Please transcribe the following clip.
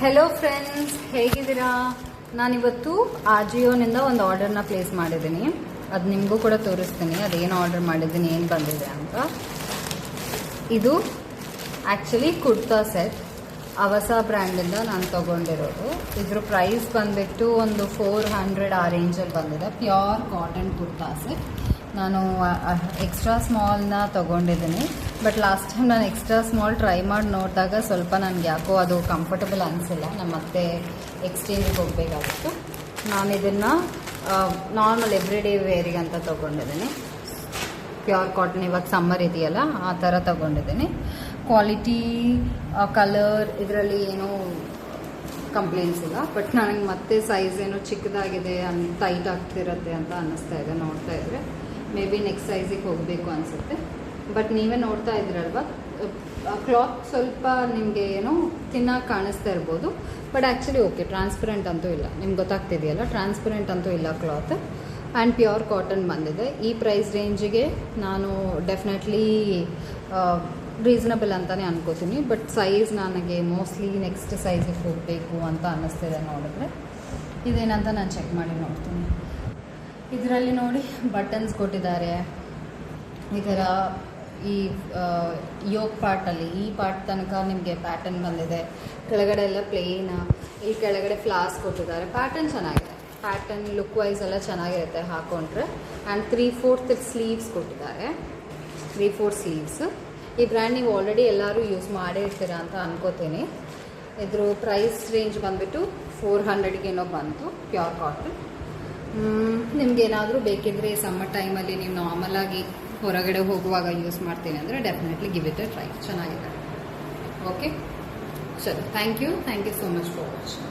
Hello friends, ಹೇಗಿದ್ದೀರಾ? ನಾನಿವತ್ತು ಆಜಿಯೋನಿಂದ ಒಂದು ಆರ್ಡರ್ನ ಪ್ಲೇಸ್ ಮಾಡಿದ್ದೀನಿ. ಅದು ನಿಮಗೂ ಕೂಡ ತೋರಿಸ್ತೀನಿ ಅದೇನು ಆರ್ಡರ್ ಮಾಡಿದ್ದೀನಿ, ಏನು ಬಂದಿದೆ ಅಂತ. ಇದು ಆ್ಯಕ್ಚುಲಿ ಕುರ್ತಾ ಸೆಟ್ ಅವಸ ಬ್ರ್ಯಾಂಡಿಂದ ನಾನು ತೊಗೊಂಡಿರೋದು. ಇದ್ರ ಪ್ರೈಸ್ ಬಂದುಬಿಟ್ಟು ಒಂದು 400 ಆ ರೇಂಜಲ್ಲಿ ಬಂದಿದೆ. Pure cotton kurta set. ನಾನು ಎಕ್ಸ್ಟ್ರಾ ಸ್ಮಾಲ್ನ ತೊಗೊಂಡಿದ್ದೀನಿ. ಬಟ್ ಲಾಸ್ಟ್ ಟೈಮ್ ನಾನು ಎಕ್ಸ್ಟ್ರಾ ಸ್ಮಾಲ್ ಟ್ರೈ ಮಾಡಿ ನೋಡಿದಾಗ ಸ್ವಲ್ಪ ನನಗೆ ಯಾಕೋ ಅದು ಕಂಫರ್ಟಬಲ್ ಅನಿಸಿಲ್ಲ. ನಮ್ಮ ಮತ್ತೆ ಎಕ್ಸ್ಚೇಂಜಿಗೆ ಹೋಗಬೇಕಾಗಿತ್ತು. ನಾನು ಇದನ್ನು ನಾರ್ಮಲ್ ಎವ್ರಿಡೇ ವೇರಿಗೆ ಅಂತ ತೊಗೊಂಡಿದ್ದೀನಿ. ಪ್ಯೂರ್ ಕಾಟನ್, ಇವಾಗ ಸಮ್ಮರ್ ಇದೆಯಲ್ಲ ಆ ಥರ ತೊಗೊಂಡಿದ್ದೀನಿ. ಕ್ವಾಲಿಟಿ, ಕಲರ್ ಇದರಲ್ಲಿ ಏನೂ ಕಂಪ್ಲೇಂಟ್ಸ್ ಇಲ್ಲ. ಬಟ್ ನನಗೆ ಮತ್ತೆ ಸೈಜ್ ಏನೋ ಚಿಕ್ಕದಾಗಿದೆ, ಟೈಟ್ ಆಗ್ತಿರುತ್ತೆ ಅಂತ ಅನ್ನಿಸ್ತಾ ಇದೆ ನೋಡ್ತಾ ಇದ್ದರೆ. ಮೇ ಬಿ ನೆಕ್ಸ್ಟ್ ಸೈಜಿಗೆ ಹೋಗಬೇಕು ಅನಿಸುತ್ತೆ. ಬಟ್ ನೀವೇ ನೋಡ್ತಾ ಇದ್ರಲ್ವ, ಕ್ಲಾತ್ ಸ್ವಲ್ಪ ನಿಮಗೆ ಏನೋ ತಿನ್ನಾಗಿ ಕಾಣಿಸ್ತಾ ಇರ್ಬೋದು. ಬಟ್ ಆ್ಯಕ್ಚುಲಿ ಓಕೆ, ಟ್ರಾನ್ಸ್ಪರೆಂಟ್ ಅಂತೂ ಇಲ್ಲ. ನಿಮ್ಗೆ ಗೊತ್ತಾಗ್ತಿದೆಯಲ್ಲ, ಟ್ರಾನ್ಸ್ಪರೆಂಟ್ ಅಂತೂ ಇಲ್ಲ ಕ್ಲಾತ್. ಆ್ಯಂಡ್ ಪ್ಯೂರ್ ಕಾಟನ್ ಬಂದಿದೆ. ಈ ಪ್ರೈಸ್ ರೇಂಜಿಗೆ ನಾನು ಡೆಫಿನೆಟ್ಲಿ ರೀಸನಬಲ್ ಅಂತಲೇ ಅನ್ಕೋತೀನಿ. ಬಟ್ ಸೈಜ್ ನನಗೆ ಮೋಸ್ಟ್ಲಿ ನೆಕ್ಸ್ಟ್ ಸೈಜಿಗೆ ಹೋಗಬೇಕು ಅಂತ ಅನ್ನಿಸ್ತಿದೆ ನೋಡಿದ್ರೆ. ಇದೇನಂತ ನಾನು ಚೆಕ್ ಮಾಡಿ ನೋಡ್ತೀನಿ. ಇದರಲ್ಲಿ ನೋಡಿ ಬಟನ್ಸ್ ಕೊಟ್ಟಿದ್ದಾರೆ. ಇದರ ಈ ಯೋಗ್ ಪಾರ್ಟಲ್ಲಿ ಈ ಪಾರ್ಟ್ ತನಕ ನಿಮಗೆ ಪ್ಯಾಟರ್ನ್ ಬಂದಿದೆ. ಕೆಳಗಡೆ ಎಲ್ಲ ಪ್ಲೇನ್, ಈ ಕೆಳಗಡೆ ಫ್ಲಾಸ್ ಕೊಟ್ಟಿದ್ದಾರೆ. ಪ್ಯಾಟರ್ನ್ ಚೆನ್ನಾಗಿದೆ. ಪ್ಯಾಟರ್ನ್ ಲುಕ್ ವೈಸ್ ಎಲ್ಲ ಚೆನ್ನಾಗಿರುತ್ತೆ ಹಾಕೊಂಡ್ರೆ. ಆ್ಯಂಡ್ 3/4 ಸ್ಲೀವ್ಸ್ ಕೊಟ್ಟಿದ್ದಾರೆ. 3/4 ಸ್ಲೀವ್ಸ್. ಈ ಬ್ರ್ಯಾಂಡ್ ನೀವು ಆಲ್ರೆಡಿ ಎಲ್ಲರೂ ಯೂಸ್ ಮಾಡೇ ಇರ್ತೀರಾ ಅಂತ ಅನ್ಕೋತೀನಿ. ಇದ್ರ ಪ್ರೈಸ್ ರೇಂಜ್ ಬಂದುಬಿಟ್ಟು 400ಗೇನೋ ಬಂತು. Pure cotton. ನಿಮಗೇನಾದರೂ ಬೇಕಿದ್ರೆ ಸಮ್ಮರ್ ಟೈಮಲ್ಲಿ ನೀವು ನಾರ್ಮಲಾಗಿ ಹೊರಗಡೆ ಹೋಗುವಾಗ ಯೂಸ್ ಮಾಡ್ತೀನಿ ಅಂದರೆ definitely give it a try. ಚೆನ್ನಾಗಿದೆ. ಓಕೆ, ಚಲೋ. Thank you so much for watching.